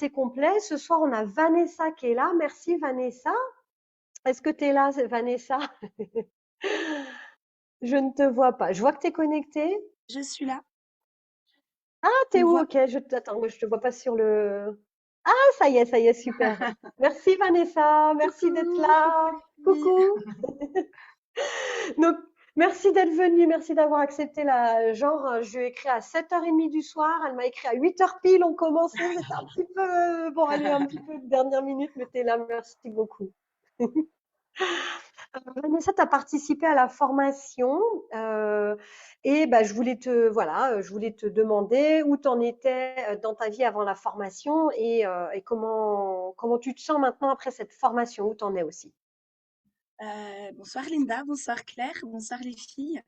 c'est complet. Ce soir, on a Vanessa qui est là. Merci Vanessa. Est-ce que tu es là, Vanessa? Je ne te vois pas. Je vois que tu es connectée. Je suis là, Ah, tu t'es me où? vois? Ok, attends, moi je te vois pas sur le. Ah, ça y est, super. Merci Vanessa, merci d'être Coucou, coucou là. les filles. Coucou. Donc, merci d'être venue, merci d'avoir accepté la genre, je lui ai écrit à 7h30 du soir, elle m'a écrit à 8h pile, on commençait, c'était un petit peu, bon allez, un petit peu de dernière minute, mais t'es là, merci beaucoup. Vanessa, tu as participé à la formation et bah, je voulais te demander où tu en étais dans ta vie avant la formation et comment tu te sens maintenant après cette formation, où tu en es aussi. Bonsoir Linda, bonsoir Claire, bonsoir les filles.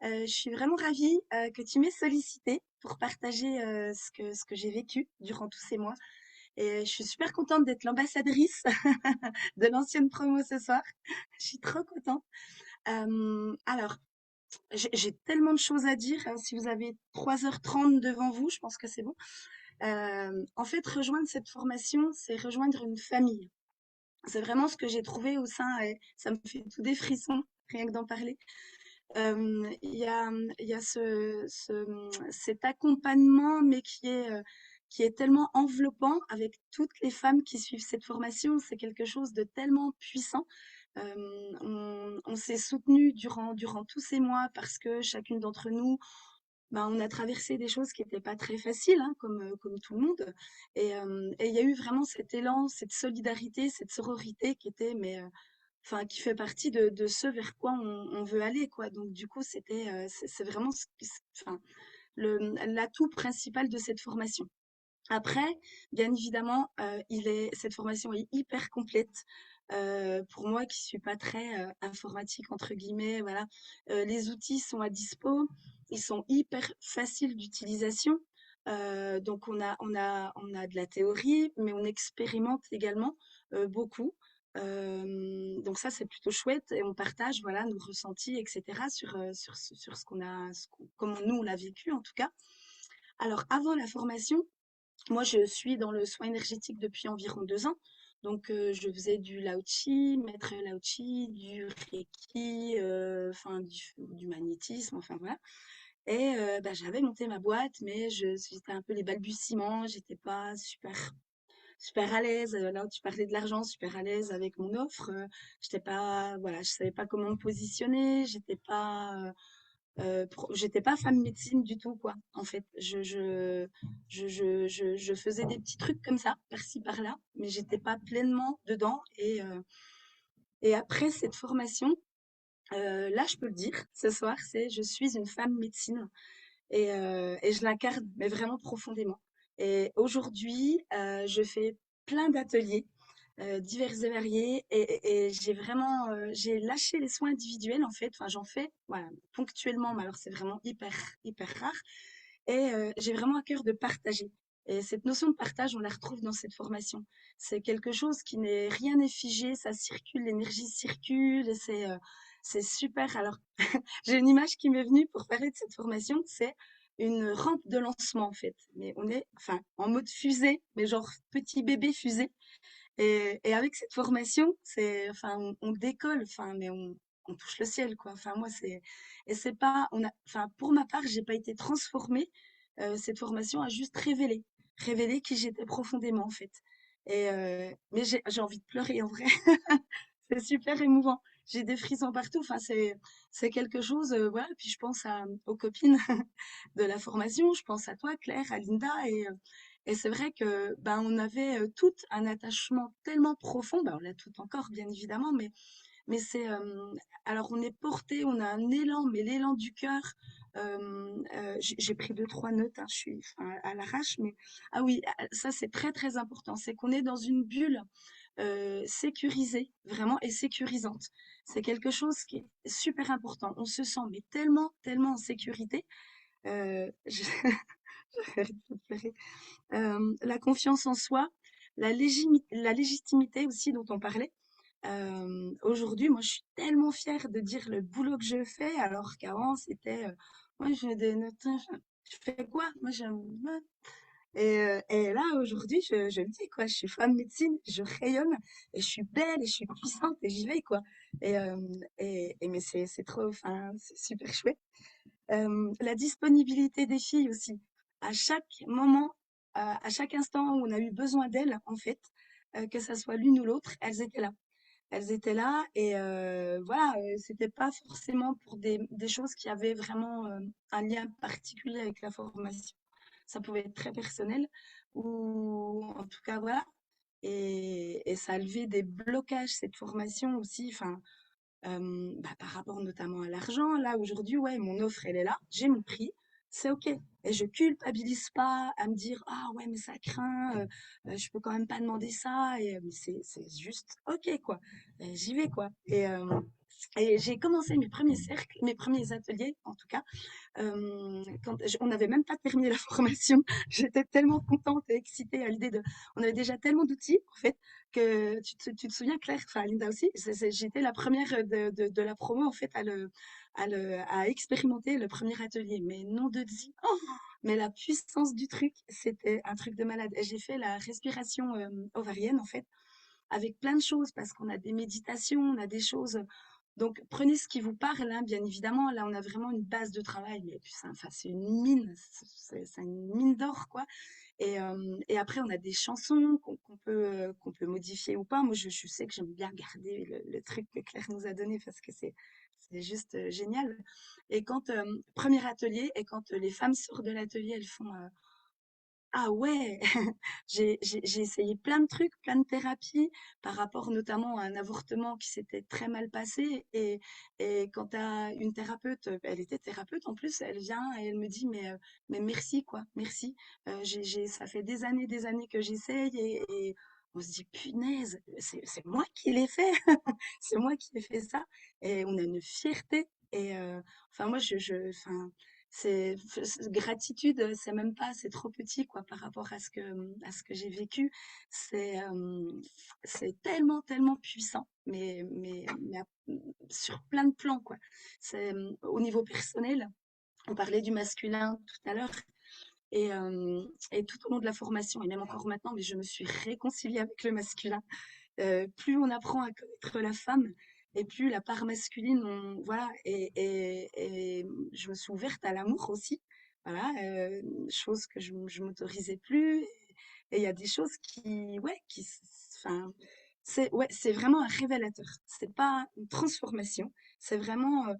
Je suis vraiment ravie que tu m'aies sollicité pour partager ce que j'ai vécu durant tous ces mois. Et je suis super contente d'être l'ambassadrice de l'ancienne promo ce soir. Je suis trop contente. Alors, j'ai tellement de choses à dire. Si vous avez 3h30 devant vous, je pense que c'est bon. En fait, rejoindre cette formation, c'est rejoindre une famille. C'est vraiment ce que j'ai trouvé au sein, et ça me fait tout des frissons, rien que d'en parler. Il y a cet accompagnement, mais qui est tellement enveloppant avec toutes les femmes qui suivent cette formation. C'est quelque chose de tellement puissant. On s'est soutenus durant tous ces mois parce que chacune d'entre nous, ben, on a traversé des choses qui n'étaient pas très faciles, hein, comme tout le monde. Et il y a eu vraiment cet élan, cette solidarité, cette sororité qui était, mais enfin, qui fait partie de ce vers quoi on veut aller, quoi. Donc, du coup, c'est vraiment enfin, l'atout principal de cette formation. Après, bien évidemment, cette formation est hyper complète. Pour moi qui suis pas très informatique entre guillemets, voilà, les outils sont à dispo, ils sont hyper faciles d'utilisation. Donc on a de la théorie, mais on expérimente également beaucoup. Donc ça c'est plutôt chouette et on partage voilà nos ressentis etc. sur ce qu'on a, comment nous on l'a vécu en tout cas. Alors avant la formation, moi, je suis dans le soin énergétique depuis environ 2 ans. Donc, je faisais du Lao Chi, maître Lao Chi, du Reiki, enfin, du magnétisme, enfin voilà. Et bah, j'avais monté ma boîte, mais c'était un peu les balbutiements. J'étais pas super à l'aise. Là où tu parlais de l'argent, super à l'aise avec mon offre. J'étais pas, voilà, je savais pas comment me positionner. J'étais pas femme médecine du tout, quoi. En fait, je faisais des petits trucs comme ça, par-ci, par-là, mais j'étais pas pleinement dedans. Et après cette formation, là, je peux le dire, ce soir, je suis une femme médecine et je l'incarne, mais vraiment profondément. Et aujourd'hui, je fais plein d'ateliers divers et variés et j'ai lâché les soins individuels en fait. Enfin, j'en fais voilà, ponctuellement, mais alors c'est vraiment hyper rare. Et j'ai vraiment à cœur de partager. Et cette notion de partage, on la retrouve dans cette formation. C'est quelque chose qui n'est rien n'est figé, ça circule, l'énergie circule et c'est super. Alors, j'ai une image qui m'est venue pour parler de cette formation, c'est une rampe de lancement en fait. Mais on est enfin en mode fusée, mais genre petit bébé fusée. Et avec cette formation, enfin, on décolle, enfin, mais on touche le ciel, quoi. Enfin, moi, et c'est pas, enfin, pour ma part, j'ai pas été transformée. Cette formation a juste révélé qui j'étais profondément, en fait. Mais j'ai envie de pleurer, en vrai. C'est super émouvant. J'ai des frissons partout. Enfin, c'est quelque chose, voilà. Puis je pense aux copines de la formation. Je pense à toi, Claire, à Linda, et c'est vrai que ben on avait tout un attachement tellement profond. Ben, on l'a tout encore, bien évidemment, mais alors on est porté, on a un élan, mais l'élan du cœur. J'ai pris deux, trois notes, hein, je suis enfin, à l'arrache, mais ah oui, ça c'est très très important. C'est qu'on est dans une bulle sécurisée, vraiment, et sécurisante. C'est quelque chose qui est super important. On se sent mais tellement en sécurité. Je j'arrête de pleurer. La confiance en soi, la légitimité aussi dont on parlait. Aujourd'hui, moi, je suis tellement fière de dire le boulot que je fais, alors qu'avant, c'était, moi, je fais des notes, je fais quoi? Moi, j'aime, Et là, aujourd'hui, je le dis, quoi, je suis femme médecine, je rayonne, et je suis belle, et je suis puissante, et j'y vais, quoi. Et, euh, mais c'est trop, enfin, c'est super chouette. La disponibilité des filles aussi. À chaque moment, à chaque instant où on a eu besoin d'elles, en fait, que ça soit l'une ou l'autre, elles étaient là. Elles étaient là et voilà, c'était pas forcément pour des choses qui avaient vraiment un lien particulier avec la formation. Ça pouvait être très personnel ou en tout cas voilà. Et ça a levé des blocages, cette formation aussi. Enfin, bah, par rapport notamment à l'argent, là aujourd'hui, ouais, mon offre, elle est là, j'ai mon prix, c'est OK. Et je culpabilise pas à me dire, ah ouais, mais ça craint, je peux quand même pas demander ça. Et c'est juste OK, quoi. Et j'y vais, quoi. Et j'ai commencé mes premiers cercles, mes premiers ateliers, en tout cas, on n'avait même pas terminé la formation. J'étais tellement contente et excitée à l'idée de. On avait déjà tellement d'outils, en fait, que tu te souviens, Claire, enfin Linda aussi, j'étais la première de la promo, en fait, à expérimenter le premier atelier. Mais nom de Dieu, oh, mais la puissance du truc, c'était un truc de malade. Et j'ai fait la respiration ovarienne, en fait, avec plein de choses, parce qu'on a des méditations, on a des choses. Donc, prenez ce qui vous parle, hein, bien évidemment. Là, on a vraiment une base de travail, mais puis enfin, c'est une mine, c'est une mine d'or, quoi. Et après, on a des chansons qu'on peut modifier ou pas. Moi, je sais que j'aime bien garder le truc que Claire nous a donné parce que c'est juste génial. Et premier atelier, et quand les femmes sortent de l'atelier, elles font ah ouais, j'ai essayé plein de trucs, plein de thérapies par rapport notamment à un avortement qui s'était très mal passé. Et quand tu as une thérapeute, elle était thérapeute en plus, elle vient et elle me dit mais merci quoi, merci. Ça fait des années que j'essaye et on se dit punaise, c'est moi qui l'ai fait, c'est moi qui ai fait ça. Et on a une fierté. Enfin moi enfin gratitude, c'est même pas, c'est trop petit quoi par rapport à ce que j'ai vécu. C'est c'est tellement tellement puissant, sur plein de plans quoi. C'est au niveau personnel. On parlait du masculin tout à l'heure. Et tout au long de la formation, et même encore maintenant, mais je me suis réconciliée avec le masculin. Plus on apprend à connaître la femme, et plus la part masculine, voilà, et je me suis ouverte à l'amour aussi, voilà, chose que je m'autorisais plus. Et il y a des choses enfin, c'est vraiment un révélateur. C'est pas une transformation, c'est vraiment,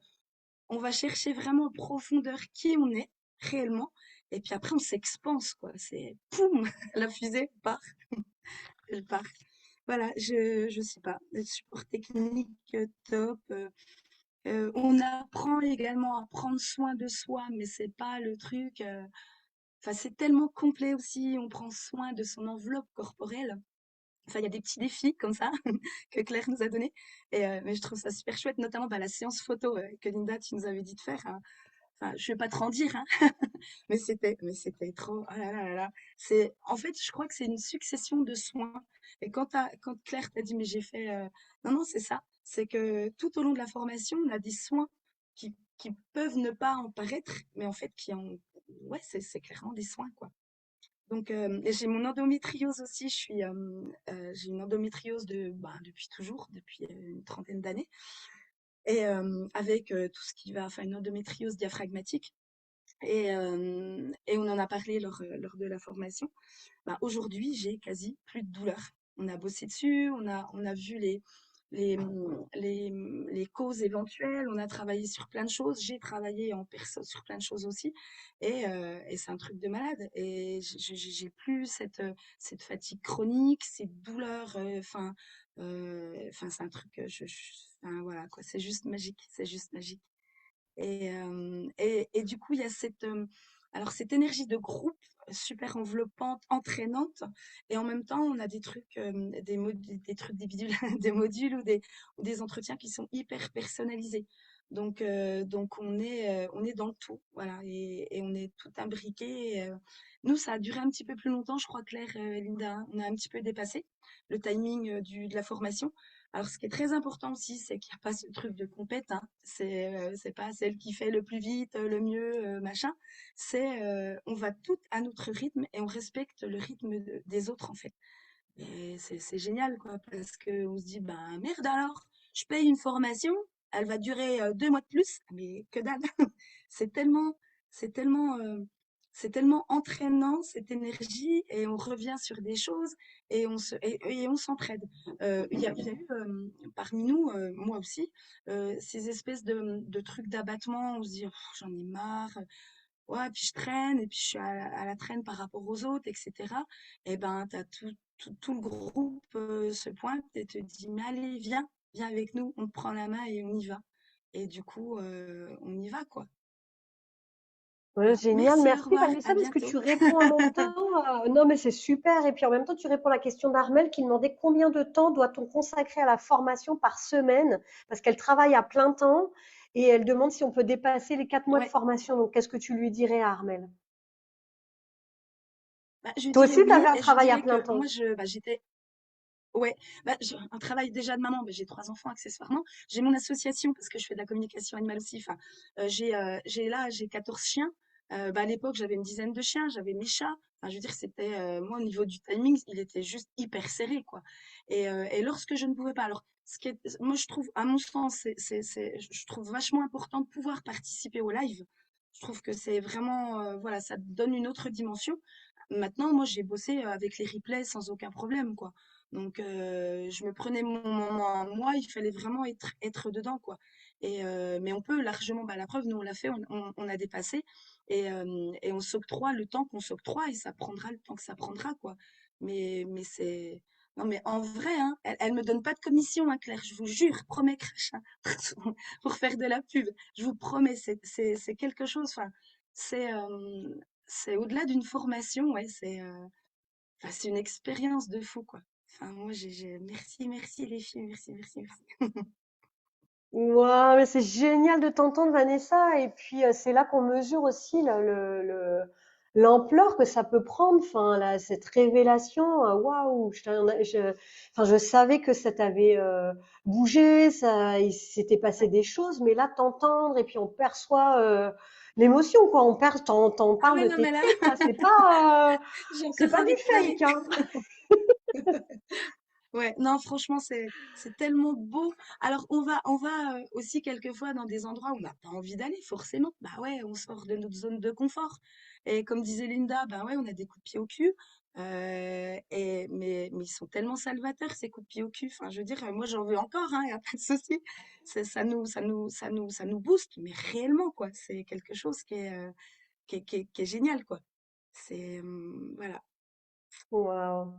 on va chercher vraiment en profondeur qui on est réellement, et puis après on s'expanse, quoi. C'est poum, la fusée part, elle part. Voilà, je sais pas, le support technique top. On apprend également à prendre soin de soi, mais c'est pas le truc. Enfin, c'est tellement complet aussi. On prend soin de son enveloppe corporelle. Enfin, il y a des petits défis comme ça que Claire nous a donné. Mais je trouve ça super chouette, notamment bah, la séance photo que Linda, tu nous avais dit de faire, hein. Enfin, je vais pas trop en dire, hein, mais c'était trop. Oh là là là là. En fait, je crois que c'est une succession de soins. Et quand Claire t'a dit, mais j'ai fait, non, non, c'est ça. C'est que tout au long de la formation, on a des soins qui peuvent ne pas en paraître, mais en fait, ouais, c'est clairement des soins, quoi. Donc, et j'ai mon endométriose aussi. J'ai une endométriose depuis toujours, depuis une trentaine d'années. Et avec tout ce qui va, enfin, une endométriose diaphragmatique. Et on en a parlé lors de la formation. Bah, aujourd'hui, j'ai quasi plus de douleur. On a bossé dessus, on a vu les causes éventuelles, on a travaillé sur plein de choses. J'ai travaillé en perso sur plein de choses aussi. Et c'est un truc de malade. Et j'ai plus cette fatigue chronique, ces douleurs. Enfin, c'est un truc, enfin, voilà, quoi. C'est juste magique. C'est juste magique. Et du coup, il y a alors cette énergie de groupe super enveloppante, entraînante, et en même temps, on a des trucs, des trucs, des bidules, des modules ou des entretiens qui sont hyper personnalisés. Donc on est dans le tout, voilà, et on est tout imbriqué. Nous, ça a duré un petit peu plus longtemps, je crois, Claire et Linda, hein. On a un petit peu dépassé le timing de la formation. Alors, ce qui est très important aussi, c'est qu'il n'y a pas ce truc de compète, hein. C'est pas celle qui fait le plus vite, le mieux, machin. On va toutes à notre rythme et on respecte le rythme des autres, en fait. Et c'est génial, quoi, parce qu'on se dit, ben merde alors, je paye une formation, elle va durer 2 mois de plus, mais que dalle. C'est tellement, c'est tellement, c'est tellement entraînant cette énergie et on revient sur des choses et on s'entraide. Il y a eu parmi nous, moi aussi, ces espèces de trucs d'abattement. On se dit, pff, j'en ai marre. Ouais, puis je traîne et puis je suis à la traîne par rapport aux autres, etc. Et ben, t'as tout le groupe se pointe et te dit, mais allez, viens avec nous, on te prend la main et on y va. Et du coup, on y va, quoi. Ouais, Voilà. génial, Merci, au merci revoir, Vanessa, à parce que bientôt. tu réponds en même temps. Non, mais c'est super. Et puis en même temps, tu réponds à la question d'Armel qui demandait combien de temps doit-on consacrer à la formation par semaine, parce qu'elle travaille à plein temps et elle demande si on peut dépasser les 4 mois de Ouais, formation. Donc, qu'est-ce que tu lui dirais à Armel? bah, je Toi dirais aussi, tu avais oui un et je travail à dirais plein que temps. moi, j'étais. Ouais, un travail déjà de maman, j'ai 3 enfants accessoirement. J'ai mon association parce que je fais de la communication animale aussi. Enfin, j'ai 14 chiens. À l'époque, j'avais une dizaine de chiens, j'avais mes chats. Enfin, je veux dire, c'était, moi, au niveau du timing, il était juste hyper serré, quoi. Et lorsque je ne pouvais pas, alors, moi, je trouve, à mon sens, je trouve vachement important de pouvoir participer au live. Je trouve que c'est vraiment, voilà, ça donne une autre dimension. Maintenant, moi, j'ai bossé avec les replays sans aucun problème, quoi. Donc, je me prenais mon moment à moi, il fallait vraiment être dedans, quoi. Mais on peut largement, la preuve, nous on l'a fait, on a dépassé et on s'octroie le temps qu'on s'octroie et ça prendra le temps que ça prendra, quoi. Mais c'est. Non, mais en vrai, hein, elle me donne pas de commission, hein, Claire, je vous jure, promets, crash, hein, pour faire de la pub. Je vous promets, c'est quelque chose, enfin, c'est c'est au-delà d'une formation, ouais, enfin, c'est une expérience de fou, quoi. Enfin, moi, merci les filles, merci. Ouais, mais c'est génial de t'entendre, Vanessa. Et puis, c'est là qu'on mesure aussi l'ampleur que ça peut prendre. Enfin, là, cette révélation, waouh! Enfin, je savais que ça t'avait bougé, il s'était passé Ouais. des choses, mais là, t'entendre et puis on perçoit l'émotion, quoi. T'en Ah parles ouais, de non, tes mais là, tripes, là. j'ai C'est encore pas du envie de pleurer. fake, hein. Ouais, non, franchement, c'est tellement beau. Alors, on va aussi quelquefois dans des endroits où on n'a pas envie d'aller, forcément. Bah ouais, on sort de notre zone de confort. Et comme disait Linda, bah ouais, on a des coups de pied au cul. Mais ils sont tellement salvateurs, ces coups de pied au cul. Enfin, je veux dire, moi, j'en veux encore, hein, y a pas de souci. Ça nous booste, mais réellement, quoi. C'est quelque chose qui est génial, quoi. Voilà. Waouh.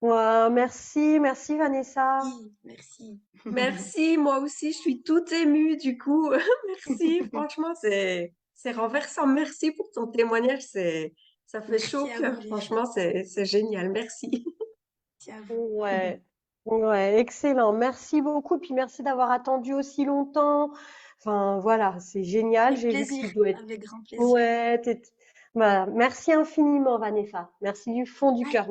Waouh, merci, merci, Vanessa. Oui, merci. Merci, moi aussi, je suis toute émue du coup. Merci, franchement, c'est renversant. Merci pour ton témoignage, ça fait chaud Merci au à vous, cœur. les Franchement, filles. c'est génial. Merci. Merci à vous. Ouais, ouais, excellent. Merci beaucoup. Puis merci d'avoir attendu aussi longtemps. Enfin, voilà, c'est génial. Avec J'ai vu que plaisir, tu dois être. avec grand plaisir. Ouais, voilà. Merci infiniment, Vanessa. Merci du fond du Ouais. cœur.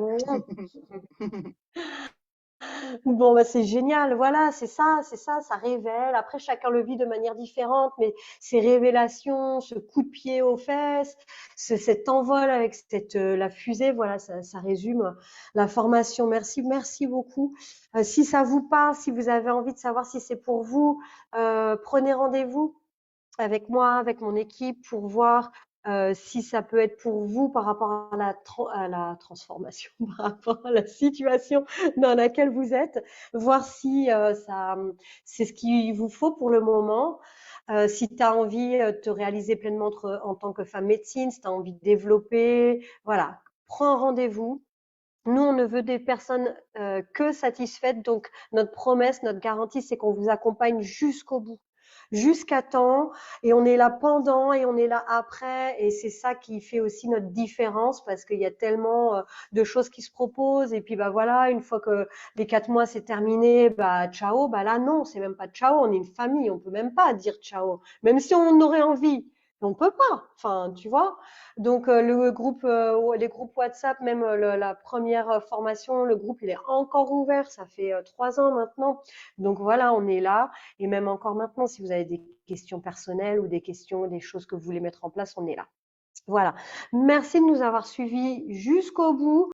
Bon, bah, c'est génial. Voilà, ça révèle. Après, chacun le vit de manière différente, mais ces révélations, ce coup de pied aux fesses, cet envol avec la fusée, voilà, ça résume la formation. Merci, merci beaucoup. Si ça vous parle, si vous avez envie de savoir si c'est pour vous, prenez rendez-vous avec moi, avec mon équipe pour voir si ça peut être pour vous par rapport à la transformation, par rapport à la situation dans laquelle vous êtes, voir si c'est ce qu'il vous faut pour le moment. Si tu as envie de te réaliser pleinement en tant que femme médecine, si tu as envie de développer, voilà, prends un rendez-vous. Nous, on ne veut des personnes que satisfaites. Donc, notre promesse, notre garantie, c'est qu'on vous accompagne jusqu'au bout, jusqu'à temps. Et on est là pendant et on est là après. Et c'est ça qui fait aussi notre différence parce qu'il y a tellement de choses qui se proposent. Et puis, bah voilà, une fois que les 4 mois c'est terminé, bah ciao. Bah là, non, c'est même pas ciao. On est une famille. On peut même pas dire ciao, même si on aurait envie. On peut pas, enfin, tu vois. Donc les groupes WhatsApp, même la première formation, le groupe il est encore ouvert. Ça fait 3 ans maintenant. Donc voilà, on est là. Et même encore maintenant, si vous avez des questions personnelles ou des questions, des choses que vous voulez mettre en place, on est là. Voilà. Merci de nous avoir suivis jusqu'au bout.